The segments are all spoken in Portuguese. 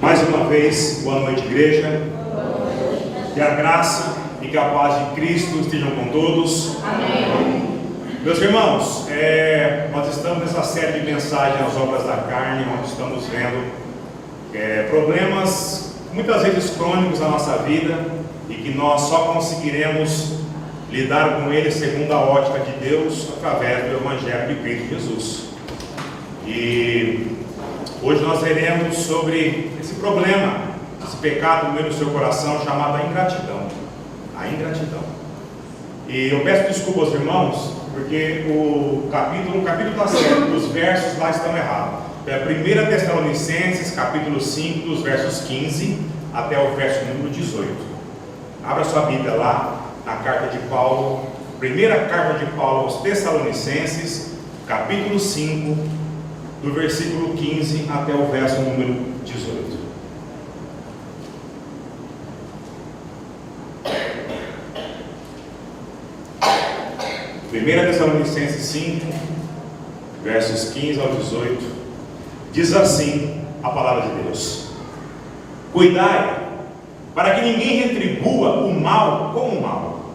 Mais uma vez, boa noite, igreja. Que a graça e que a paz de Cristo estejam com todos. Amém. Meus irmãos, nós estamos nessa série de mensagens às obras da carne, onde estamos vendo problemas muitas vezes crônicos na nossa vida e que nós só conseguiremos lidar com eles segundo a ótica de Deus através do Evangelho de Cristo Jesus. E hoje nós veremos sobre esse problema, esse pecado no meio do seu coração chamado a ingratidão. A ingratidão. E eu peço desculpa aos irmãos, porque o capítulo está certo, os versos lá estão errados. É 1 Tessalonicenses, capítulo 5, dos versos 15 até o verso número 18. Abra sua Bíblia lá, na carta de Paulo, primeira carta de Paulo aos Tessalonicenses, capítulo 5, do versículo 15 até o verso número 18. Primeira Tessalonicenses 5, versos 15 ao 18, diz assim a palavra de Deus: Cuidai, para que ninguém retribua o mal com o mal,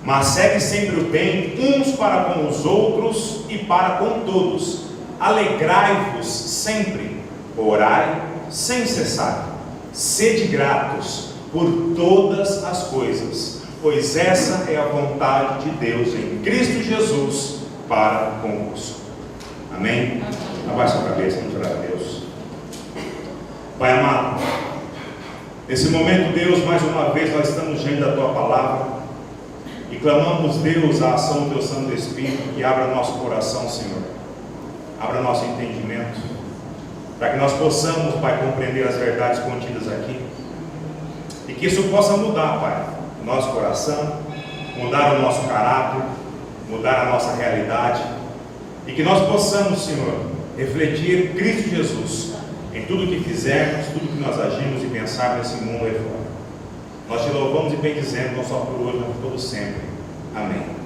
mas segue sempre o bem uns para com os outros e para com todos. Alegrai-vos sempre, orai sem cessar, sede gratos por todas as coisas, pois essa é a vontade de Deus em Cristo Jesus para convosco. Amém? Abaixe a cabeça, vamos orar a Deus. Pai amado, nesse momento, Deus, mais uma vez nós estamos diante da Tua palavra e clamamos, Deus, a ação do Teu Santo Espírito que abra nosso coração, Senhor. Abra nosso entendimento, para que nós possamos, Pai, compreender as verdades contidas aqui, e que isso possa mudar, Pai, o nosso coração, mudar o nosso caráter, mudar a nossa realidade, e que nós possamos, Senhor, refletir Cristo Jesus em tudo que fizermos, tudo que nós agimos e pensarmos nesse mundo aí fora. Nós te louvamos e bendizemos, não só por hoje, mas por todo sempre. Amém.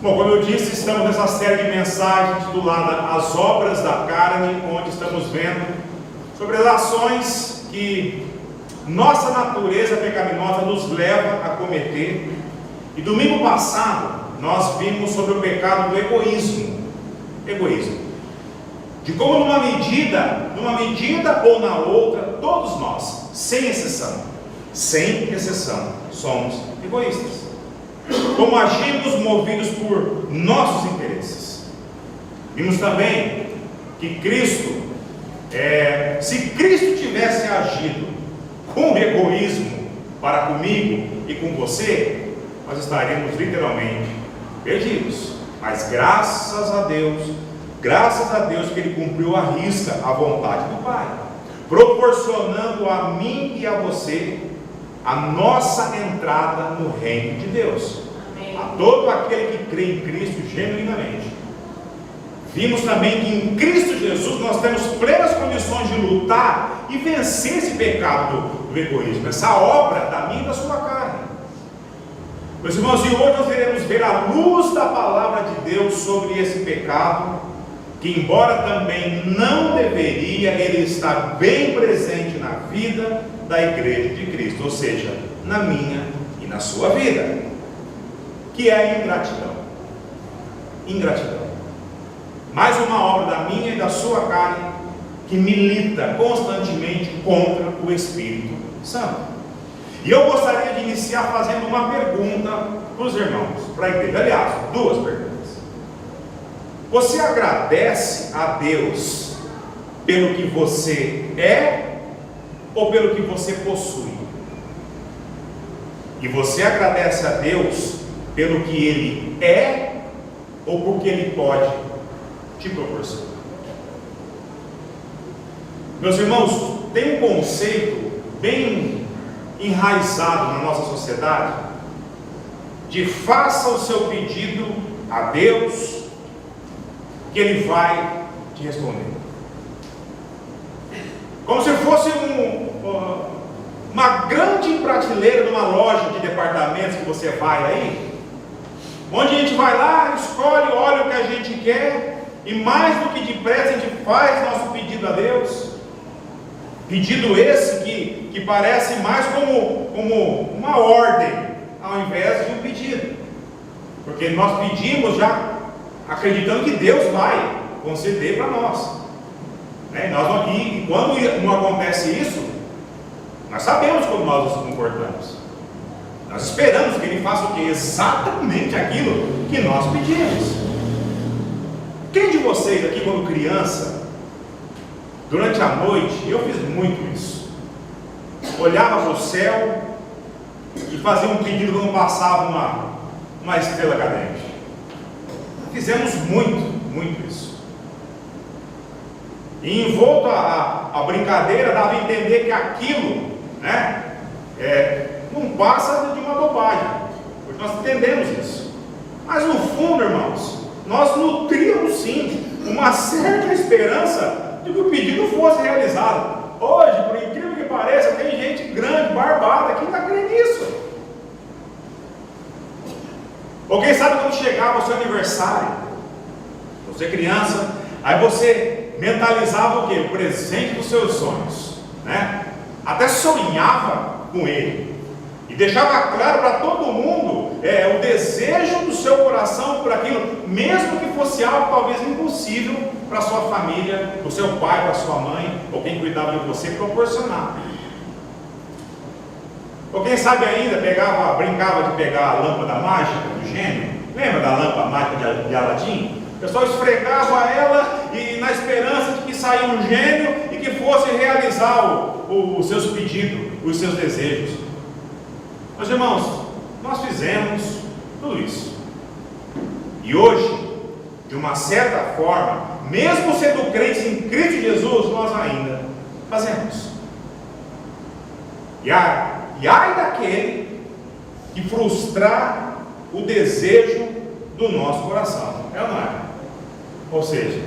Bom, como eu disse, estamos nessa série de mensagens titulada As Obras da Carne, onde estamos vendo sobre as ações que nossa natureza pecaminosa nos leva a cometer. E domingo passado nós vimos sobre o pecado do egoísmo. De como numa medida ou na outra, todos nós, sem exceção, somos egoístas. Como agimos movidos por nossos interesses. Vimos também que Cristo, se Cristo tivesse agido com egoísmo para comigo e com você, nós estaríamos literalmente perdidos. Mas graças a Deus que Ele cumpriu à risca a vontade do Pai, proporcionando a mim e a você a nossa entrada no reino de Deus. Amém. A todo aquele que crê em Cristo genuinamente. Vimos também que em Cristo Jesus nós temos plenas condições de lutar e vencer esse pecado do egoísmo, essa obra da minha e da sua carne. Meus irmãos, e hoje nós iremos ver a luz da palavra de Deus sobre esse pecado, que embora também não deveria, ele está bem presente na vida da igreja de Cristo, ou seja, na minha e na sua vida, que é a ingratidão. Mais uma obra da minha e da sua carne, que milita constantemente contra o Espírito Santo. E eu gostaria de iniciar fazendo uma pergunta para os irmãos, para a igreja, aliás, duas perguntas. Você agradece a Deus pelo que você é ou pelo que você possui? E você agradece a Deus pelo que Ele é ou porque Ele pode te proporcionar? Meus irmãos, tem um conceito bem enraizado na nossa sociedade de faça o seu pedido a Deus que Ele vai te responder. Como se fosse uma grande prateleira de uma loja de departamentos que você vai aí, onde a gente vai lá, escolhe, olha o que a gente quer, e mais do que depressa a gente faz nosso pedido a Deus. Pedido esse que parece mais como uma ordem, ao invés de um pedido. Porque nós pedimos já acreditando que Deus vai conceder para nós. E quando não acontece isso, nós sabemos como nós nos comportamos. Nós esperamos que Ele faça o quê? Exatamente aquilo que nós pedimos. Quem de vocês aqui, quando criança, durante a noite, eu fiz muito isso, olhava para o céu e fazia um pedido quando passava uma estrela cadente? Fizemos muito isso. E envolto a brincadeira, dava a entender que aquilo, não passa de uma bobagem, porque nós entendemos isso. Mas no fundo, irmãos, nós nutríamos sim uma certa esperança de que o pedido fosse realizado. Hoje, por incrível que pareça, tem gente grande, barbada, que ainda crê nisso. Ou quem sabe quando chegava o seu aniversário, você criança, aí você mentalizava o quê? O presente dos seus sonhos, até sonhava com ele, e deixava claro para todo mundo o desejo do seu coração por aquilo, mesmo que fosse algo talvez impossível para sua família, para o seu pai, para sua mãe, ou quem cuidava de você, proporcionar. Ou quem sabe ainda brincava de pegar a lâmpada mágica do gênio. Lembra da lâmpada mágica de Aladim? O pessoal esfregava ela e na esperança de que saia um gênio e que fosse realizar os seus pedidos, os seus desejos. Meus irmãos, nós fizemos tudo isso. E hoje, de uma certa forma, mesmo sendo crentes em Cristo Jesus, nós ainda fazemos. E ai daquele que frustrar o desejo do nosso coração. É ou não é? Ou seja,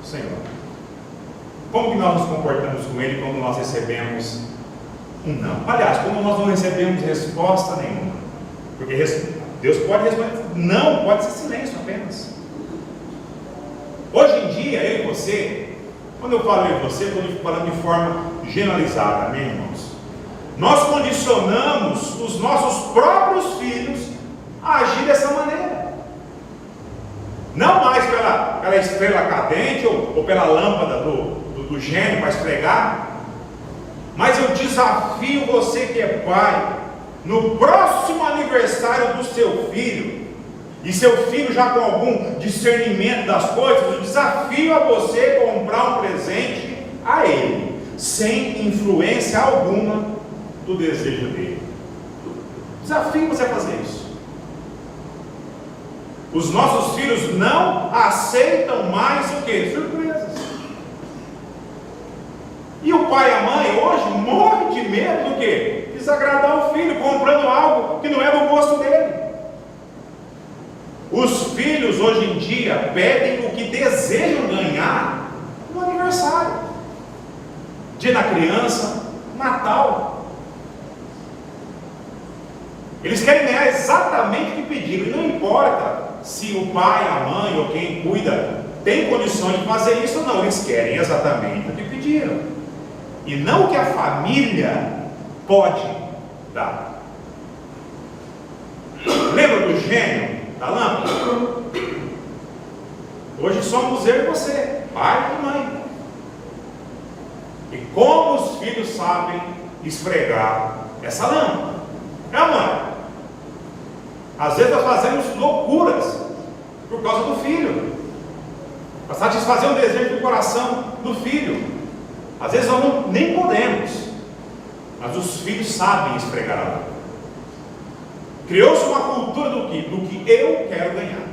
Senhor, como que nós nos comportamos com Ele quando nós recebemos um não? Aliás, quando nós não recebemos resposta nenhuma. Porque Deus pode responder não, pode ser silêncio apenas. Hoje em dia, eu e você, quando eu falo eu e você, eu estou falando de forma generalizada, amém, irmãos? Nós condicionamos os nossos próprios filhos a agir dessa maneira. Não mais pela estrela cadente ou pela lâmpada do gênio para esfregar, mas eu desafio você que é pai, no próximo aniversário do seu filho, e seu filho já com algum discernimento das coisas, eu desafio a você comprar um presente a ele, sem influência alguma do desejo dele. Desafio você a fazer isso. Os nossos filhos não aceitam mais o que? Surpresas. E o pai e a mãe hoje morrem de medo do que? Desagradar o filho, comprando algo que não é do gosto dele. Os filhos hoje em dia pedem o que desejam ganhar no aniversário, dia da criança, Natal. Eles querem ganhar exatamente o que pediram, e não importa se o pai, a mãe ou quem cuida tem condições de fazer isso ou não, eles querem exatamente o que pediram, e não o que a família pode dar. Lembra do gênio da lâmpada? Hoje somos eu e você, pai e mãe. E como os filhos sabem esfregar essa lâmpada? Mãe? Às vezes nós fazemos loucuras por causa do filho, para satisfazer o desejo do coração do filho. Às vezes nós nem podemos, mas os filhos sabem esfregar a lâmpada. Criou-se uma cultura do que eu quero ganhar.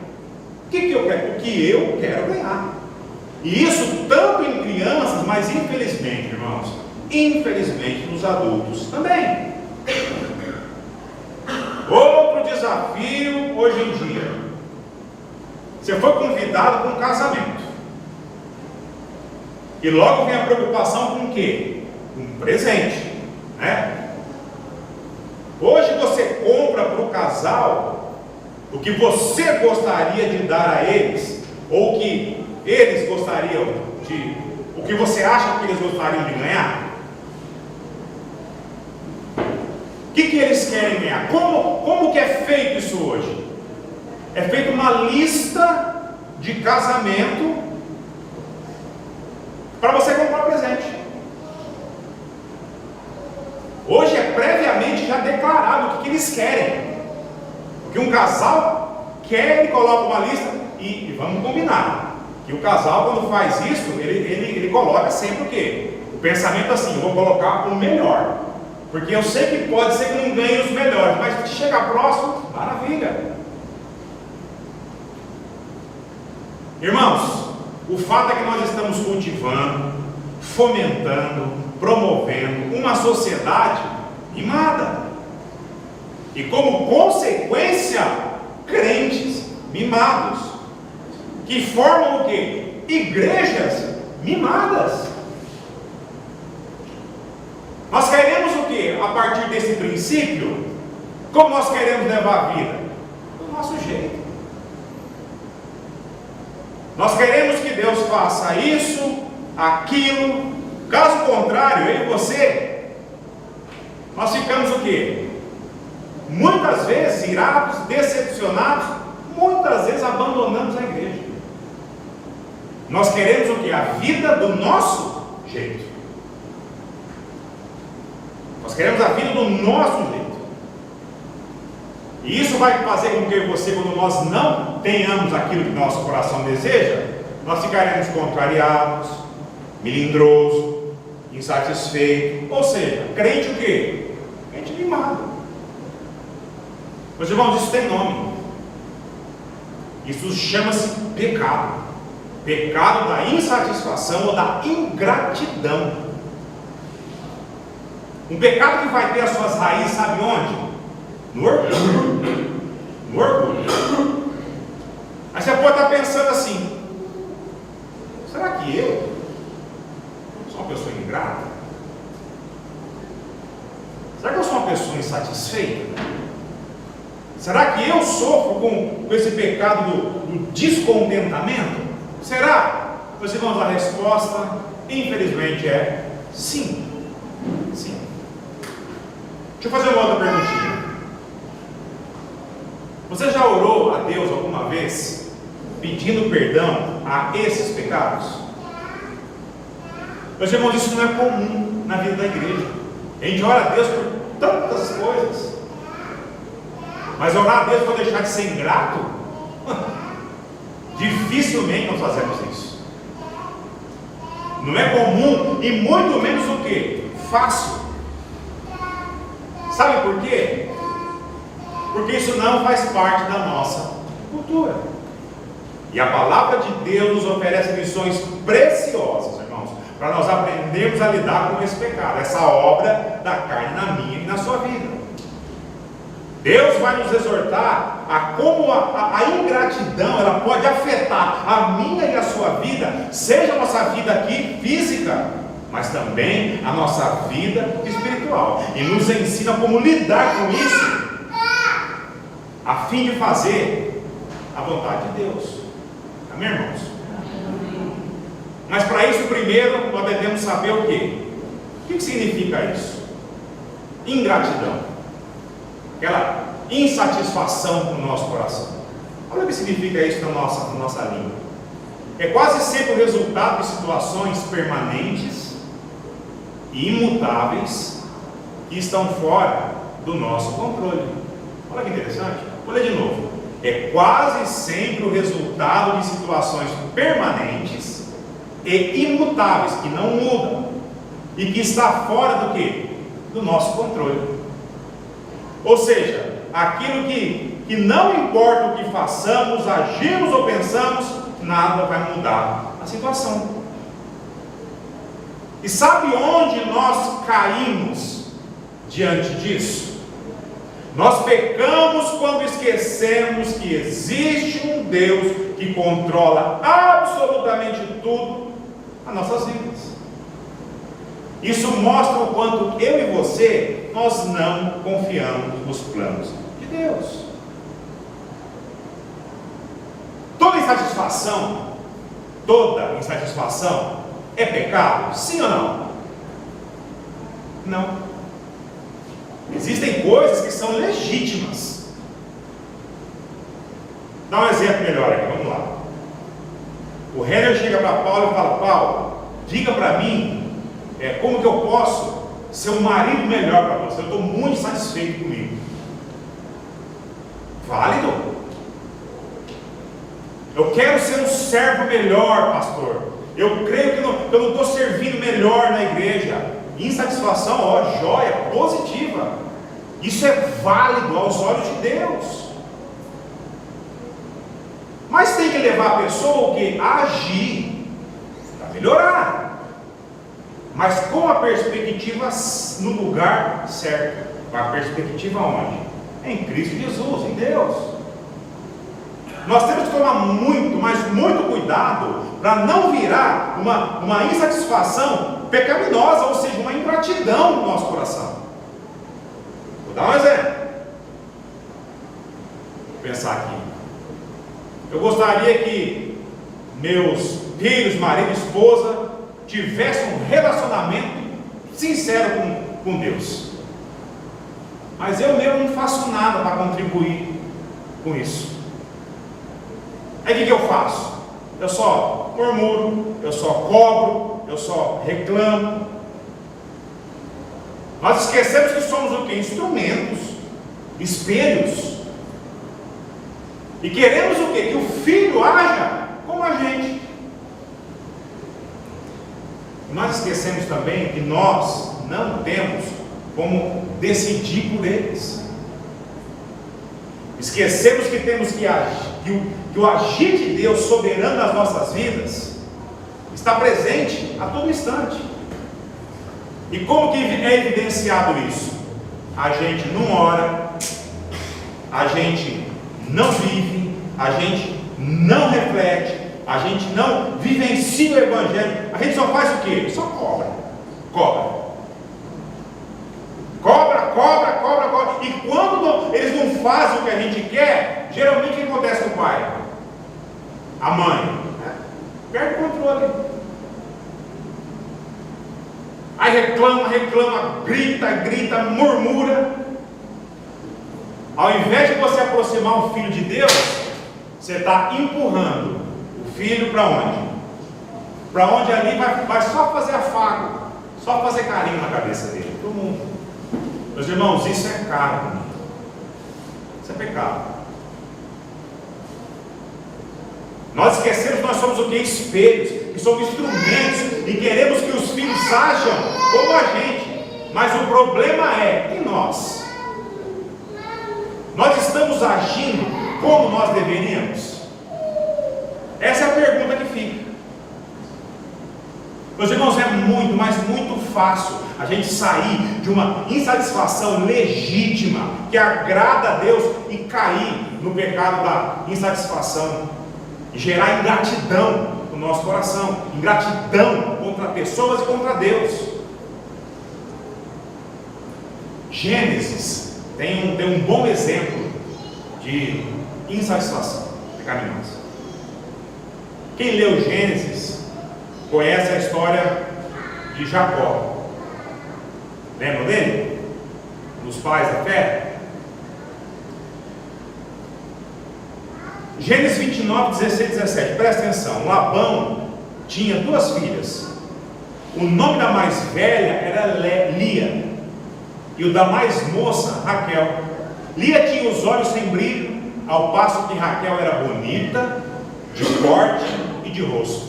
O que eu quero? O que eu quero ganhar. E isso tanto em crianças, mas infelizmente, irmãos, infelizmente nos adultos também. Outro desafio hoje em dia. Você foi convidado para um casamento. E logo vem a preocupação com o quê? Com um presente, Hoje você compra para o casal o que você gostaria de dar a eles, ou que eles gostariam de o que você acha que eles gostariam de ganhar? O que eles querem ganhar? Como que é feito isso hoje? É feita uma lista de casamento para você comprar presente. Hoje é previamente já declarado o que eles querem. Porque um casal quer e coloca uma lista, e vamos combinar, que o casal, quando faz isso, ele coloca sempre o quê? O pensamento assim: eu vou colocar o melhor, porque eu sei que pode ser que não ganhe os melhores, mas se chegar próximo, maravilha. Irmãos, o fato é que nós estamos cultivando, fomentando, promovendo uma sociedade mimada, e como consequência, crentes mimados, que formam o quê? Igrejas mimadas. Nós queremos o quê? A partir desse princípio, como nós queremos levar a vida? Do nosso jeito. Nós queremos que Deus faça isso, aquilo. Caso contrário, eu e você, nós ficamos o quê? Muitas vezes irados, decepcionados, muitas vezes abandonamos a igreja. Nós queremos o quê? A vida do nosso jeito. Nós queremos a vida do nosso jeito. E isso vai fazer com que eu e você, quando nós não tenhamos aquilo que nosso coração deseja, nós ficaremos contrariados, melindrosos, insatisfeitos. Ou seja, crente o quê? Crente mimado. Meus irmãos, isso tem nome. Isso chama-se pecado. Pecado da insatisfação ou da ingratidão. Um pecado que vai ter as suas raízes, sabe onde? No orgulho. No orgulho. Aí você pode estar pensando assim: será que eu sou uma pessoa ingrata? Será que eu sou uma pessoa insatisfeita? Será que eu sofro com esse pecado do descontentamento? Será? Meus irmãos, a resposta, infelizmente, é sim. Sim. Deixa eu fazer uma outra perguntinha. Você já orou a Deus alguma vez pedindo perdão a esses pecados? Meus irmãos, isso não é comum na vida da igreja. A gente ora a Deus por tantas coisas, mas orar a Deus para deixar de ser ingrato, dificilmente nós fazemos isso. Não é comum e muito menos o que? Fácil. Sabe por quê? Porque isso não faz parte da nossa cultura. E a palavra de Deus nos oferece lições preciosas, irmãos, para nós aprendermos a lidar com esse pecado, essa obra da carne na minha e na sua vida. Deus vai nos exortar a como a ingratidão ela pode afetar a minha e a sua vida, seja a nossa vida aqui física, mas também a nossa vida espiritual, e nos ensina como lidar com isso, a fim de fazer a vontade de Deus. Amém, irmãos? Mas para isso, primeiro, nós devemos saber o quê? O que significa isso? Ingratidão. Aquela insatisfação no nosso coração. Olha o que significa isso na nossa língua. É quase sempre o resultado de situações permanentes e imutáveis que estão fora do nosso controle. Olha que interessante. Vou ler de novo. É quase sempre o resultado de situações permanentes e imutáveis, que não mudam e que está fora do quê? Do nosso controle. Ou seja, aquilo que não importa o que façamos, agimos ou pensamos, nada vai mudar a situação. E sabe onde nós caímos diante disso? Nós pecamos quando esquecemos que existe um Deus que controla absolutamente tudo nas nossas vidas. Isso mostra o quanto eu e você, nós não confiamos nos planos de Deus. Toda insatisfação é pecado? Sim ou não? Não. Existem coisas que são legítimas. Dá um exemplo melhor aqui, vamos lá. O Renner chega para Paulo e fala: Paulo, diga para mim como que eu posso ser um marido melhor para você. Eu estou muito satisfeito comigo. Válido. Eu quero ser um servo melhor, pastor. Eu creio que eu não estou servindo melhor na igreja. Insatisfação, joia, positiva. Isso é válido aos olhos de Deus. Mas tem que levar a pessoa a agir para melhorar, mas com a perspectiva no lugar certo. A perspectiva onde? Em Cristo Jesus, em Deus. Nós temos que tomar muito, mas muito cuidado para não virar uma insatisfação pecaminosa, ou seja, uma ingratidão no nosso coração. Vou dar um exemplo. Vou pensar aqui. Eu gostaria que meus filhos, marido e esposa tivessem um relacionamento sincero com Deus. Mas eu mesmo não faço nada para contribuir com isso. Aí o que eu faço? Eu só murmuro, eu só cobro, eu só reclamo. Nós esquecemos que somos o quê? Instrumentos, espelhos. E queremos o quê? Que o filho haja como a gente. Nós esquecemos também que nós não temos como decidir por eles. Esquecemos que temos que agir, que o agir de Deus soberano nas nossas vidas está presente a todo instante. E como que é evidenciado isso? A gente não ora, a gente não vive, a gente não reflete, a gente não vivencia o Evangelho. A gente só faz o quê? Só cobra. E quando eles não fazem o que a gente quer, geralmente o que acontece com o pai? A mãe perde o controle. Aí reclama, grita, murmura. Ao invés de você aproximar o filho de Deus, você está empurrando o filho para onde? Para onde ali vai só fazer afago, só fazer carinho na cabeça dele. Todo mundo. Meus irmãos, isso é caro. Isso é pecado. Nós esquecemos que nós somos o que? Espelhos, que somos instrumentos e queremos que os filhos ajam como a gente. Mas o problema é em nós. Nós estamos agindo como nós deveríamos? Essa é a pergunta que fica. Meus irmãos, é muito, mas muito fácil a gente sair de uma insatisfação legítima que agrada a Deus e cair no pecado da insatisfação e gerar ingratidão no nosso coração, ingratidão contra pessoas e contra Deus. Gênesis tem um bom exemplo de insatisfação pecaminosa. Quem leu Gênesis conhece a história de Jacó. Lembram dele? Dos pais da fé? Gênesis 29, 16 e 17. Presta atenção. Labão tinha duas filhas. O nome da mais velha era Lia, e o da mais moça, Raquel. Lia tinha os olhos sem brilho, ao passo que Raquel era bonita, de porte e de rosto.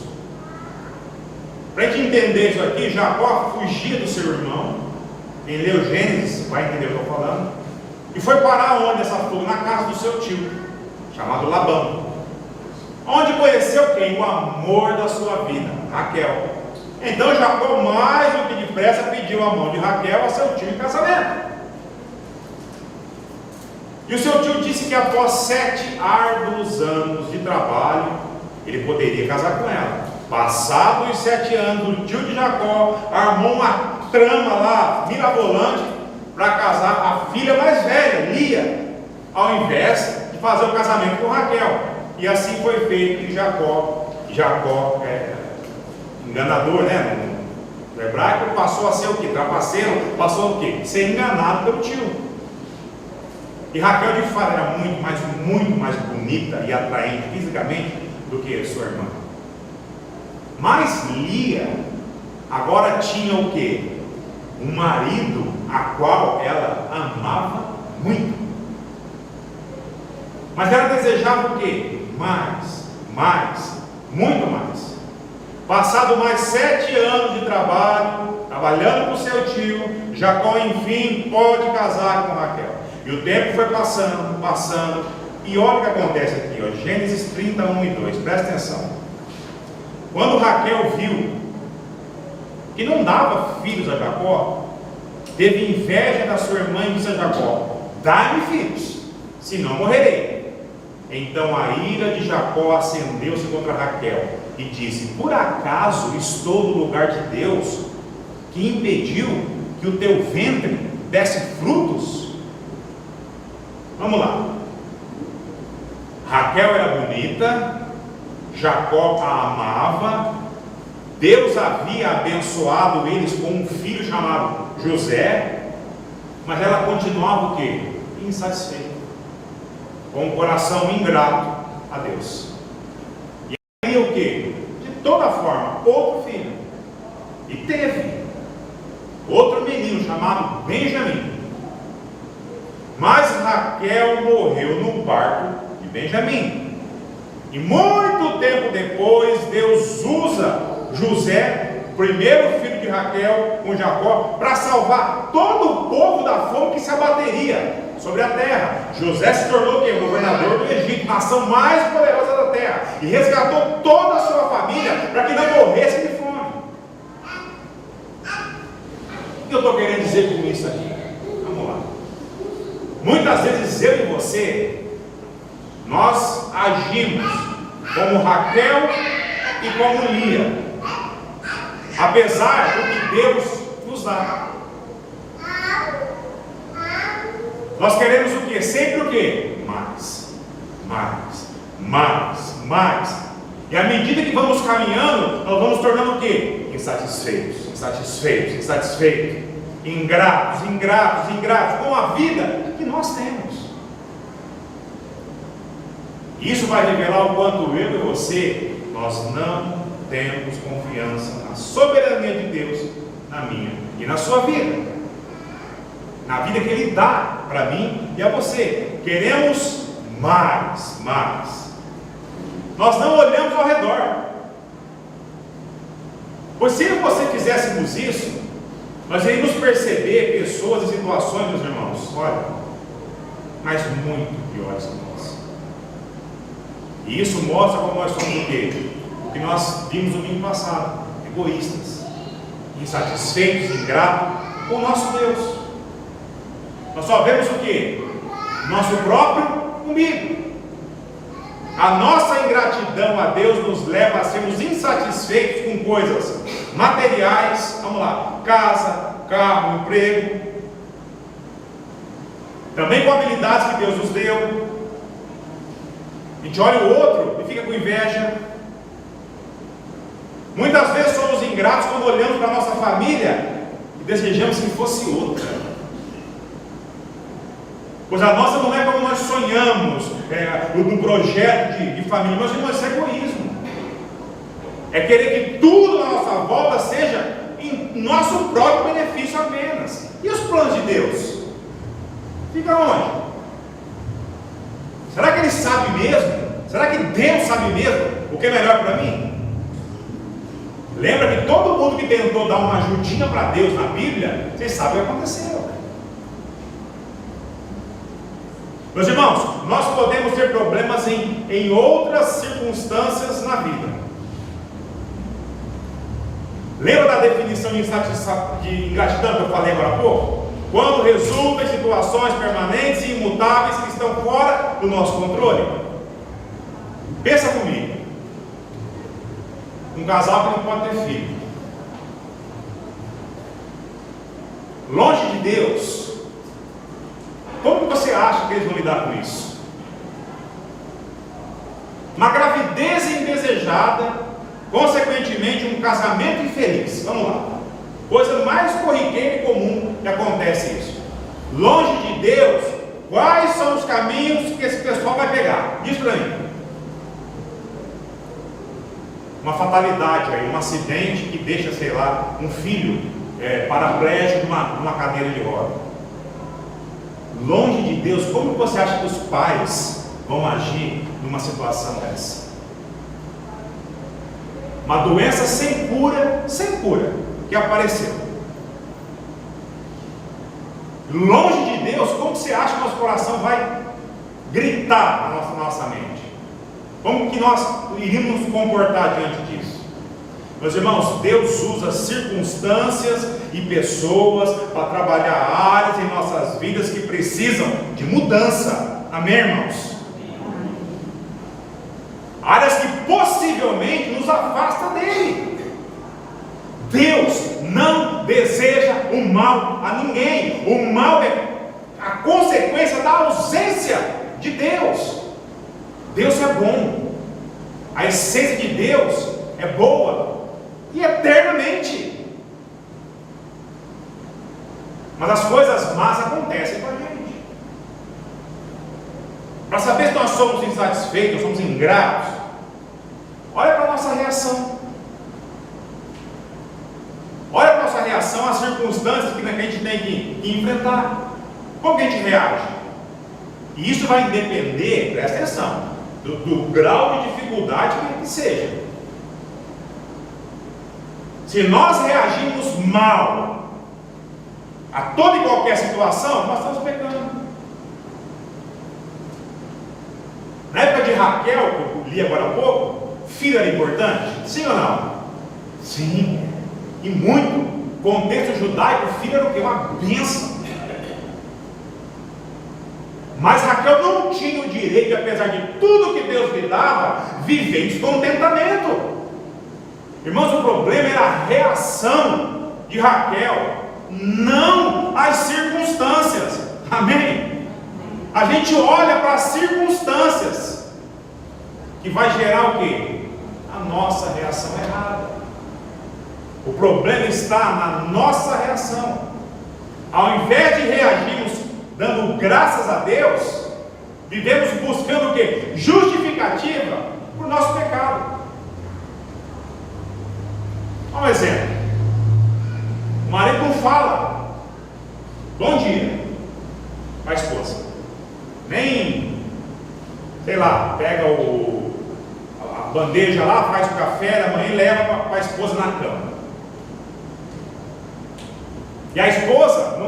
Para a gente entender isso aqui, Jacó fugia do seu irmão. Quem leu Gênesis vai entender o que eu estou falando. E foi parar onde essa fuga? Na casa do seu tio, chamado Labão. Onde conheceu quem? O amor da sua vida, Raquel. Então Jacó, mais do que depressa, pediu a mão de Raquel a seu tio em casamento. E o seu tio disse que após 7 árduos anos de trabalho, ele poderia casar com ela. Passados os 7 anos, o tio de Jacó armou uma trama lá, mirabolante, para casar a filha mais velha, Lia, ao invés de fazer o casamento com Raquel. E assim foi feito que Jacó enganador, né? No hebraico passou a ser o quê? Trapaceiro, passou o quê? Ser enganado pelo tio. E Raquel de fato era muito mais bonita e atraente fisicamente do que sua irmã. Mas Lia agora tinha o quê? Um marido a qual ela amava muito. Mas ela desejava o quê? Mais, muito mais. Passado mais 7 anos de trabalho, trabalhando com seu tio, Jacó enfim pode casar com Raquel. E o tempo foi passando, e olha o que acontece aqui, ó, Gênesis 31 e 2, presta atenção. Quando Raquel viu que não dava filhos a Jacó, teve inveja da sua irmã e disse a Jacó: dá-me filhos, senão morrerei. Então a ira de Jacó acendeu-se contra Raquel e disse: por acaso estou no lugar de Deus, que impediu que o teu ventre desse frutos? Vamos lá. Raquel era bonita, Jacó a amava, Deus havia abençoado eles com um filho chamado José, mas ela continuava o quê? Insatisfeita, com um coração ingrato a Deus. E aí o quê? De toda forma, outro filho. E teve outro menino chamado Benjamim. Mas Raquel morreu no parto de Benjamim. E muito tempo depois, Deus usa José, o primeiro filho de Raquel, com Jacó, para salvar todo o povo da fome que se abateria sobre a terra. José se tornou o governador do Egito, nação mais poderosa da terra, e resgatou toda a sua família para que não morresse de fome. O que eu estou querendo dizer com isso aqui? Vamos lá. Muitas vezes eu e você, nós agimos como Raquel e como Lia, apesar do que Deus nos dá. Nós queremos o quê? Sempre o quê? Mais. E à medida que vamos caminhando, nós vamos tornando o quê? Insatisfeitos, ingratos com a vida que nós temos. Isso vai revelar o quanto eu e você, nós não temos confiança na soberania de Deus, na minha e na sua vida, na vida que Ele dá para mim e a você. Queremos mais. Nós não olhamos ao redor, pois se você fizéssemos isso, nós iríamos perceber pessoas e situações, meus irmãos, olha, mas muito piores que nós. E isso mostra como nós somos o quê? O que nós vimos no domingo passado: egoístas, insatisfeitos, ingratos com o nosso Deus. Nós só vemos o quê? Nosso próprio umbigo. A nossa ingratidão a Deus nos leva a sermos insatisfeitos com coisas materiais, vamos lá, casa, carro, emprego, também com habilidades que Deus nos deu. A gente olha o outro e fica com inveja. Muitas vezes somos ingratos quando olhamos para a nossa família e desejamos que fosse outra, pois a nossa não é como nós sonhamos, no projeto de família. Mas irmãos, isso é egoísmo. É querer que tudo na nossa volta seja em nosso próprio benefício apenas. E os planos de Deus? Fica onde? Será que Ele sabe mesmo? Será que Deus sabe mesmo o que é melhor para mim? Lembra que todo mundo que tentou dar uma ajudinha para Deus na Bíblia, vocês sabem o que aconteceu. Meus irmãos, nós podemos ter problemas em outras circunstâncias na vida. Lembra da definição de ingratidão que eu falei agora há pouco? Quando resulta em situações permanentes e imutáveis que estão fora do nosso controle. Pensa comigo. Um casal que não pode ter filho. Longe de Deus. Como você acha que eles vão lidar com isso? Uma gravidez indesejada consequentemente um casamento infeliz. Vamos lá, coisa mais corriqueira e comum que acontece isso. Longe de Deus, quais são os caminhos que esse pessoal vai pegar? Diz para mim. Uma fatalidade aí, um acidente que deixa, sei lá, um filho paraplégico numa cadeira de roda. Longe de Deus, como você acha que os pais vão agir numa situação dessa? Uma doença sem cura que apareceu. Longe de Deus, como você acha que nosso coração vai gritar na nossa mente? Como que nós iríamos nos comportar diante disso? Meus irmãos, Deus usa circunstâncias e pessoas para trabalhar áreas em nossas vidas que precisam de mudança. Amém, irmãos? Áreas que possivelmente nos afastam dele. Deus não deseja o mal a ninguém. O mal é a consequência da ausência de Deus. Deus é bom. A essência de Deus é boa e eternamente. Mas as coisas más acontecem com a gente. Para saber se nós somos insatisfeitos, somos ingratos, olha para a nossa reação. Olha para a nossa reação às circunstâncias que a gente tem que enfrentar. Como que a gente reage? E isso vai depender, presta atenção, do grau de dificuldade que seja. Se nós reagirmos mal a toda e qualquer situação, nós estamos pecando. Na época de Raquel, que eu li agora há pouco, filho era importante? Sim ou não? Sim, e muito. Contexto judaico, filho era o quê? Uma bênção. Mas Raquel não tinha o direito, apesar de tudo que Deus lhe dava, viver em descontentamento. Irmãos, o problema era a reação de Raquel, não as circunstâncias. Amém? A gente olha para as circunstâncias, que vai gerar o quê? A nossa reação errada. O problema está na nossa reação. Ao invés de reagirmos dando graças a Deus, vivemos buscando o quê? Justificativa por nosso pecado. Um exemplo. O marido não fala bom dia para a esposa. Nem, sei lá, pega a bandeja lá, faz o café da manhã e leva para a esposa na cama. E a esposa,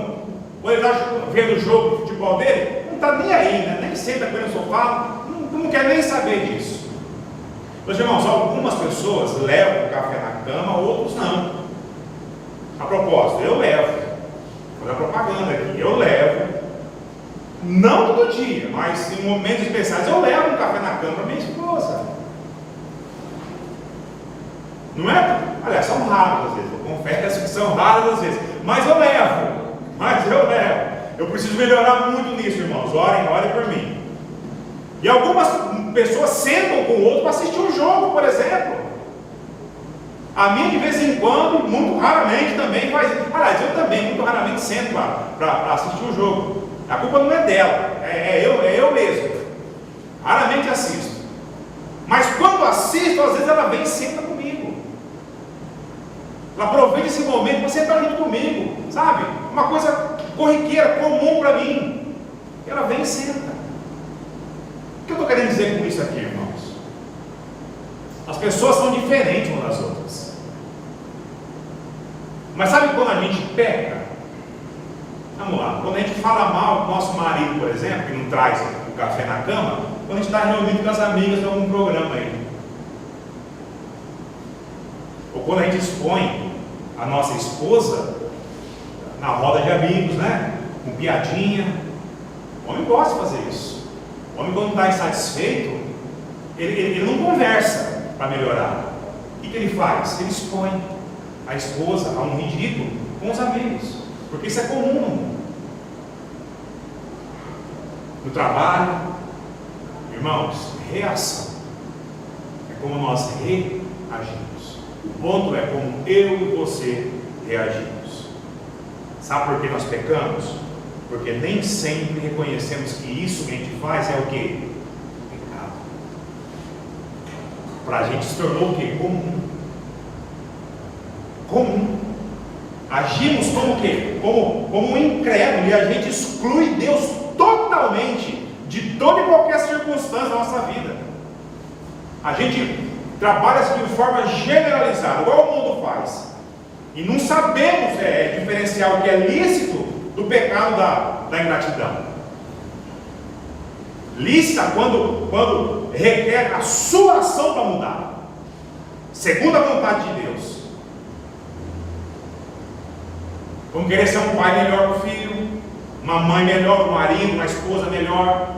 quando ele está vendo o jogo de futebol dele, não está nem aí, né? Nem senta com ele no sofá, não quer nem saber disso. Meus irmãos, algumas pessoas levam o café na cama, outros não. A propósito, eu levo. Vou dar propaganda aqui, eu levo. Não todo dia, mas em momentos especiais eu levo um café na cama para minha esposa. Não é? Aliás, são raros às vezes, eu confesso que são raros às vezes, mas eu levo. Eu preciso melhorar muito nisso, irmãos. Orem por mim. E algumas pessoas sentam com o outro para assistir um jogo, por exemplo. A mim, de vez em quando, muito raramente também faz. Aliás, eu também, muito raramente sento para assistir um jogo. A culpa não é dela, é eu mesmo. Raramente assisto. Mas quando assisto, às vezes ela vem e senta comigo. Ela aproveita esse momento para sentar junto comigo, sabe? Uma coisa corriqueira, comum para mim. Ela vem e senta. O que eu estou querendo dizer com isso aqui, irmãos? As pessoas são diferentes umas das outras. Mas sabe quando a gente peca? Vamos lá, quando a gente fala mal do nosso marido, por exemplo, que não traz o café na cama, quando a gente está reunido com as amigas em algum programa aí. Ou quando a gente expõe a nossa esposa na roda de amigos, né? Com piadinha. O homem gosta de fazer isso. O homem, quando está insatisfeito, ele não conversa para melhorar. O que ele faz? Ele expõe a esposa a um ridículo com os amigos, porque isso é comum no mundo. No trabalho, irmãos, reação é como nós reagimos. O ponto é como eu e você reagimos. Sabe por que nós pecamos? Porque nem sempre reconhecemos que isso que a gente faz é o quê? Pecado. Para a gente se tornou o quê? Comum. Comum. Agimos como o quê? Como um incrédulo, e a gente exclui Deus totalmente de toda e qualquer circunstância da nossa vida. A gente trabalha assim de forma generalizada, igual o mundo faz, e não sabemos diferenciar o que é lícito do pecado da ingratidão. Lícita quando requer a sua ação para mudar, segundo a vontade de Deus. Vamos querer ser um pai melhor para o filho, uma mãe melhor para o marido, uma esposa melhor.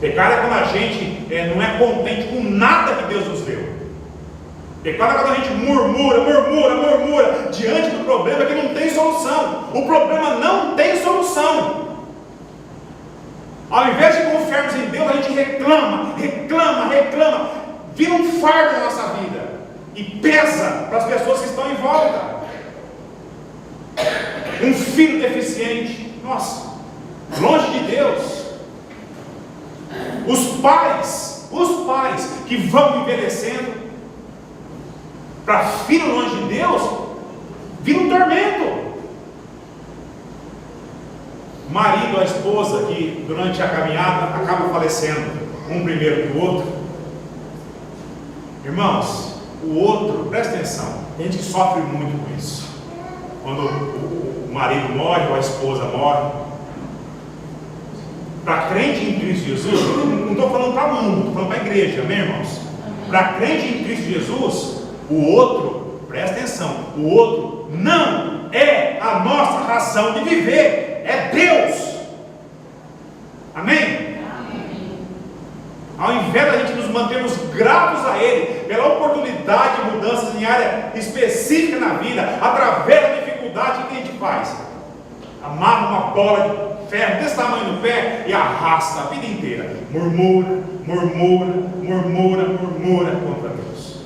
Pecado é quando a gente não é contente com nada que Deus nos deu. Pecado é quando a gente murmura diante do problema que não tem solução. O problema não tem solução. Ao invés de confiarmos em Deus, a gente reclama. Vira um fardo na nossa vida e pesa para as pessoas que estão em volta. Um filho deficiente, nossa, longe de Deus. Os pais que vão envelhecendo, para filho longe de Deus, vira um tormento. Marido, a esposa, que durante a caminhada acaba falecendo, um primeiro que o outro. Irmãos, o outro, presta atenção, a gente sofre muito com isso. Quando o marido morre ou a esposa morre. Para crente em Cristo Jesus, não estou falando para o mundo, estou falando para a igreja, amém, irmãos? Para crente em Cristo Jesus, o outro, presta atenção, o outro não é a nossa razão de viver, é Deus. Amém? Ao invés da gente nos mantermos gratos a Ele pela oportunidade de mudanças em área específica na vida, através da dificuldade, o que a gente faz? Amarra uma bola de ferro desse tamanho no pé e arrasta a vida inteira. Murmura contra Deus.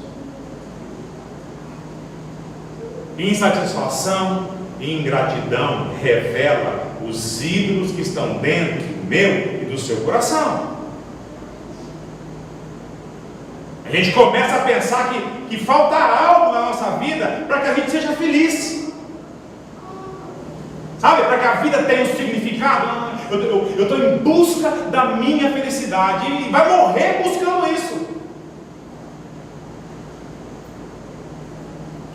Insatisfação e ingratidão revela os ídolos que estão dentro do meu e do seu coração. A gente começa a pensar que falta algo na nossa vida para que a gente seja feliz. Sabe, para que a vida tenha um significado. Eu estou em busca da minha felicidade e vai morrer buscando isso.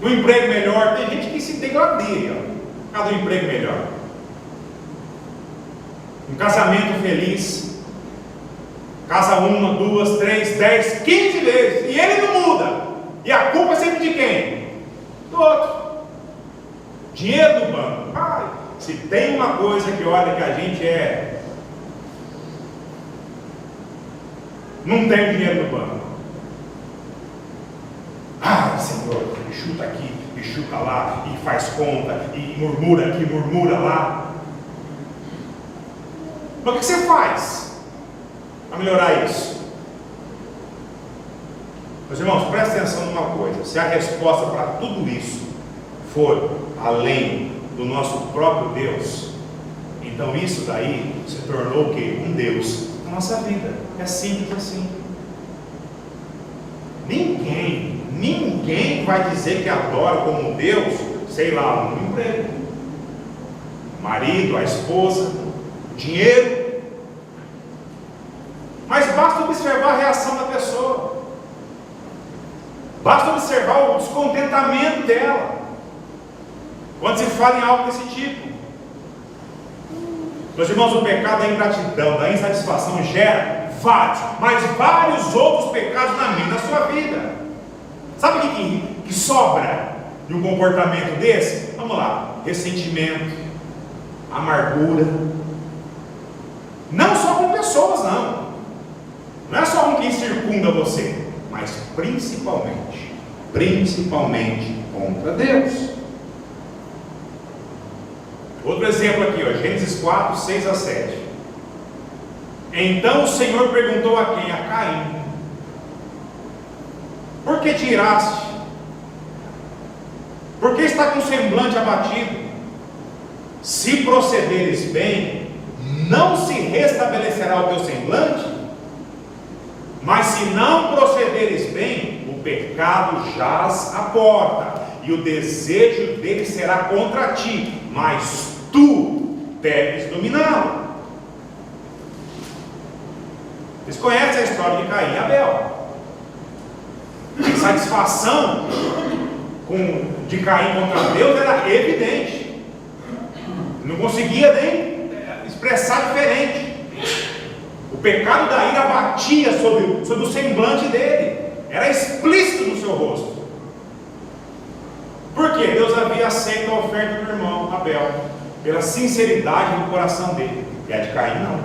Um emprego melhor, tem gente que se degradeia por causa do emprego melhor. Um casamento feliz, casa 1, 2, 3, 10, 15 vezes, e ele não muda, e a culpa é sempre de quem? Do outro. Dinheiro do banco. Se tem uma coisa que olha que a gente não tem dinheiro no banco. Senhor, chuta aqui, e chuta lá, e faz conta, e murmura aqui, murmura lá. Mas o que você faz para melhorar isso? Meus irmãos, presta atenção numa coisa: se a resposta para tudo isso for além do nosso próprio Deus, então isso daí se tornou o quê? Um Deus na nossa vida. É simples assim. Ninguém vai dizer que adora como Deus, sei lá, um emprego, o marido, a esposa, o dinheiro. Mas basta observar a reação da pessoa, basta observar o descontentamento dela quando se fala em algo desse tipo. Meus irmãos, o pecado da ingratidão, da insatisfação gera vários outros pecados na minha e na sua vida. Sabe o que sobra de um comportamento desse? Vamos lá: ressentimento, amargura. Não só com pessoas, não é só com quem circunda você, mas principalmente contra Deus. Outro exemplo aqui, Gênesis 4, 6 a 7. Então o Senhor perguntou a quem? A Caim: Por que tiraste? Por que está com o semblante abatido? Se procederes bem, não se restabelecerá o teu semblante? Mas se não procederes bem, o pecado jaz à porta, e o desejo dele será contra ti, mas tu deves dominá-lo. Vocês conhecem a história de Caim e Abel? A insatisfação de Caim contra Deus era evidente. Não conseguia nem expressar diferente. O pecado da ira batia sobre o semblante dele. Era explícito no seu rosto. Por quê? Deus havia aceito a oferta do irmão Abel pela sinceridade no coração dele. E a de Caim não.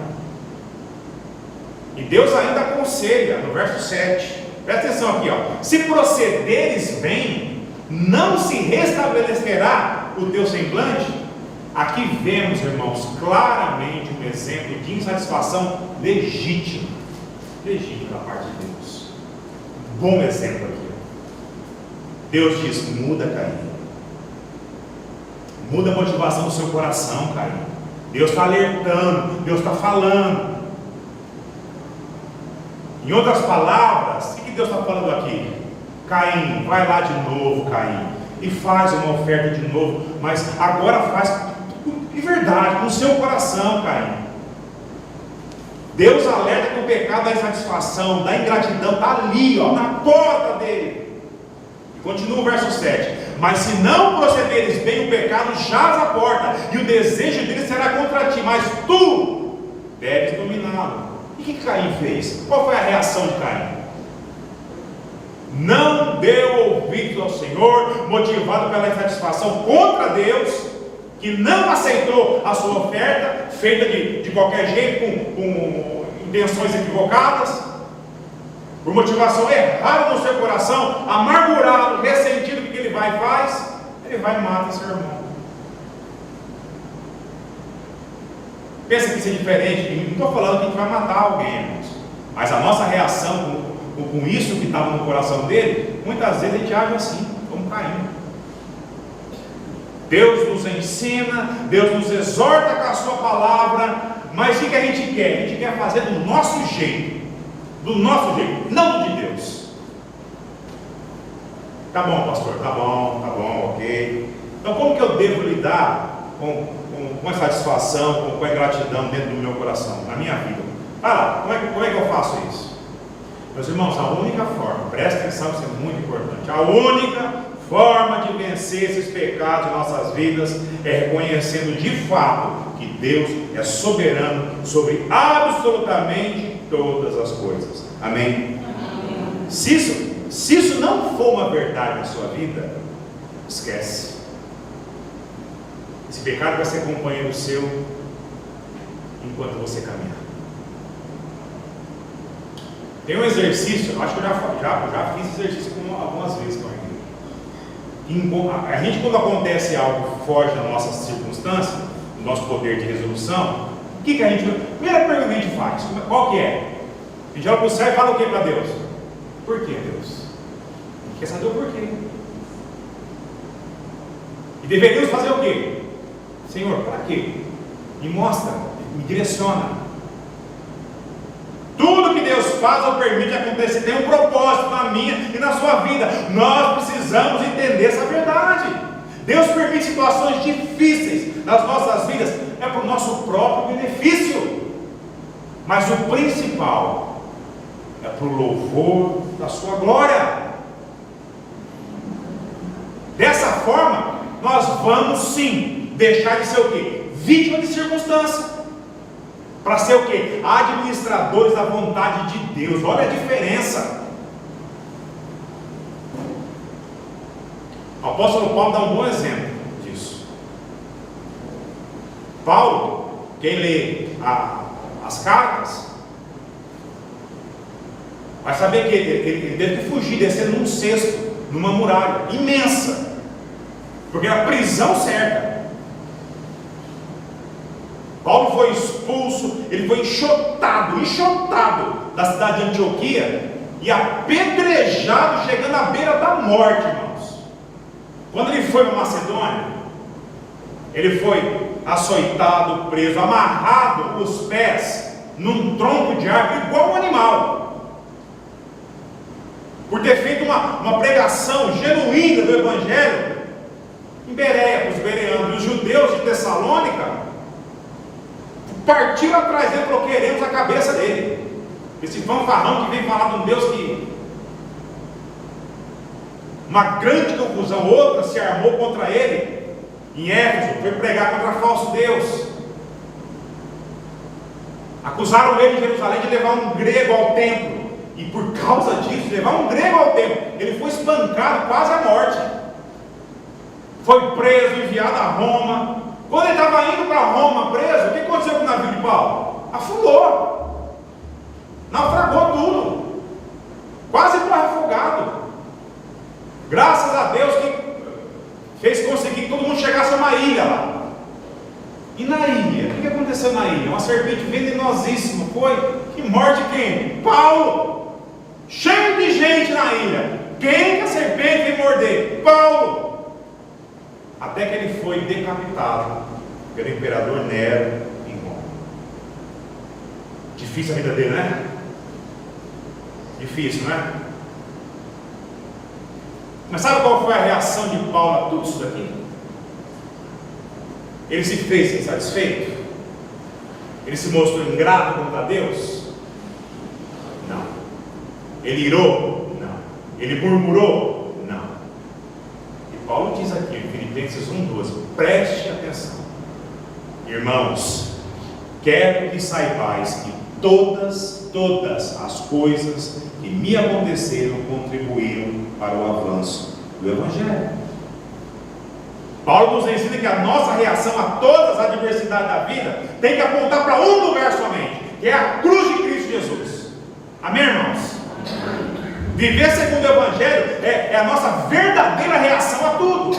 E Deus ainda aconselha no verso 7. Presta atenção aqui, ó. Se procederes bem, não se restabelecerá o teu semblante. Aqui vemos, irmãos, claramente um exemplo de insatisfação legítima da parte de Deus. Bom exemplo aqui. Deus diz: muda, Caim. Muda a motivação do seu coração, Caim. Deus está alertando, Deus está falando. Em outras palavras, o que Deus está falando aqui? Caim, vai lá de novo, Caim, e faz uma oferta de novo, mas agora faz de verdade, com o seu coração, Caim. Deus alerta que o pecado da insatisfação, da ingratidão, está ali, ó, na porta dele. E continua o verso 7. Mas se não procederes bem, o pecado jaz à porta, e o desejo dele será contra ti, mas tu deves dominá-lo. E o que Caim fez? Qual foi a reação de Caim? Não deu ouvidos ao Senhor, motivado pela insatisfação contra Deus, que não aceitou a sua oferta, feita de qualquer jeito, com intenções equivocadas, por motivação errada no seu coração, amargurado, ressentido, o que ele vai e faz? Ele vai e mata seu irmão. Pensa que isso é diferente, não estou falando que a gente vai matar alguém, irmãos, mas a nossa reação com isso que estava no coração dele, muitas vezes a gente age assim, como Caim. Deus nos ensina, Deus nos exorta com a sua palavra, mas o que a gente quer? A gente quer fazer do nosso jeito, não do de Deus. Tá bom, pastor, tá bom, ok. Então como que eu devo lidar com a satisfação, com a ingratidão dentro do meu coração, na minha vida? Vai lá, como é que eu faço isso? Meus irmãos, a única forma, presta atenção, isso é muito importante, a única forma de vencer esses pecados em nossas vidas é reconhecendo de fato que Deus é soberano sobre absolutamente todas as coisas. Amém? Amém. Se isso não for uma verdade na sua vida, esquece. Esse pecado vai ser companheiro seu enquanto você caminhar. Tem um exercício, acho que eu já fiz esse exercício algumas vezes com a igreja. A gente, quando acontece algo que foge da nossa circunstância, do nosso poder de resolução, o que a gente, primeira pergunta que a gente faz, qual que é? A gente olha para o céu e fala o que para Deus? Por que, Deus? A gente quer saber o porquê. E deveríamos fazer o quê? Senhor, para quê? Me mostra, me direciona. Tudo que Deus faz ou permite acontecer tem um propósito na minha e na sua vida. Nós precisamos entender essa verdade. Deus permite situações difíceis nas nossas vidas, é para o nosso próprio benefício. Mas o principal é para o louvor da sua glória. Dessa forma, nós vamos sim deixar de ser o quê? Vítima de circunstância. Para ser o quê? Administradores da vontade de Deus. Olha a diferença. O apóstolo Paulo dá um bom exemplo disso. Paulo, quem lê as cartas, vai saber que ele teve que fugir, descendo num cesto, numa muralha imensa, porque era a prisão certa. Paulo foi expulso, ele foi enxotado da cidade de Antioquia, e apedrejado, chegando à beira da morte, irmãos. Quando ele foi para Macedônia, ele foi açoitado, preso, amarrado os pés num tronco de árvore igual um animal, por ter feito uma pregação genuína do Evangelho em Bereia, para os bereanos. Os judeus de Tessalônica partiram atrás dele, falou: queremos a cabeça dele. Esse fanfarrão que vem falar de um Deus que... Uma grande confusão, outra se armou contra ele em Éfeso, foi pregar contra falso Deus. Acusaram ele em Jerusalém de levar um grego ao templo, e por causa disso, levar um grego ao templo, ele foi espancado quase à morte, foi preso, enviado a Roma. Quando ele estava indo para Roma preso, o que aconteceu com o navio de Paulo? Afundou, naufragou tudo, quase foi afogado. Graças a Deus que fez conseguir que todo mundo chegasse a uma ilha lá. E na ilha, o que aconteceu na ilha? Uma serpente venenosíssima foi, que morde quem? Paulo. Cheio de gente na ilha. Quem que a serpente veio morder? Paulo. Até que ele foi decapitado pelo imperador Nero em Roma. Difícil a vida dele, né? Difícil, né? Mas sabe qual foi a reação de Paulo a tudo isso daqui? Ele se fez insatisfeito? Ele se mostrou ingrato contra Deus? Não. Ele irou? Não. Ele murmurou? Não. E Paulo diz aqui em Filipenses 1,12: preste atenção, irmãos, quero que saibais que todas as coisas que me aconteceram contribuíram para o avanço do Evangelho. Paulo nos ensina que a nossa reação a todas as adversidades da vida tem que apontar para um lugar somente, que é a cruz de Cristo Jesus. Amém, irmãos? Viver segundo o Evangelho é a nossa verdadeira reação a tudo.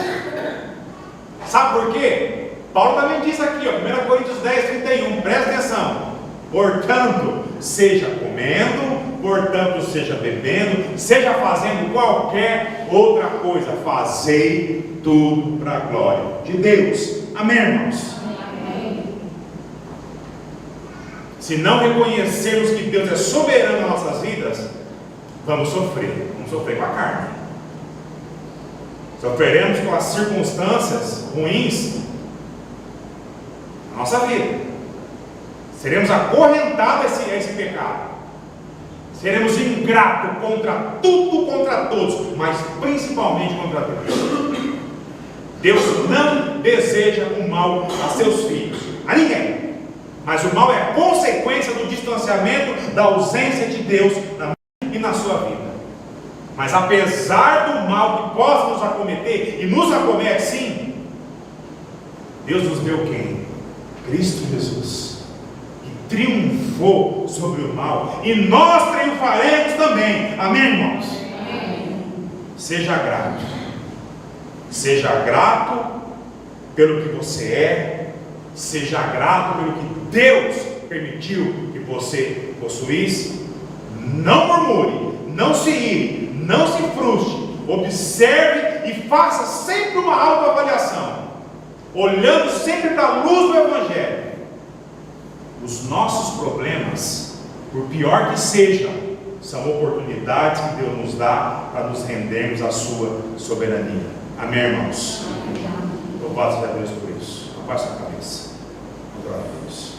Sabe por quê? Paulo também diz aqui, 1 Coríntios 10:31, presta atenção: portanto, seja comendo, portanto, seja bebendo, seja fazendo qualquer outra coisa, fazei tudo para a glória de Deus. Amém, irmãos? Amém. Se não reconhecermos que Deus é soberano nas nossas vidas, vamos sofrer com a carne, sofreremos com as circunstâncias ruins na nossa vida, seremos acorrentados a esse pecado, seremos ingratos contra tudo, contra todos, mas principalmente contra Deus. Deus não deseja o mal a seus filhos, a ninguém, mas o mal é consequência do distanciamento, da ausência de Deus na minha e na sua vida. Mas apesar do mal que possa nos acometer, e nos acomete sim, Deus nos deu quem? Cristo Jesus, que triunfou sobre o mal, e nós triunfaremos também. Amém, irmãos? Amém. Seja grato. Seja grato pelo que você é, seja grato pelo que Deus permitiu que você possuísse. Não murmure, não se ire, não se frustre, observe e faça sempre uma autoavaliação, olhando sempre para a luz do Evangelho. Os nossos problemas, por pior que sejam, são oportunidades que Deus nos dá para nos rendermos à sua soberania. Amém, irmãos? Louvado seja Deus por isso. Abaixa a cabeça. Vamos orar a Deus.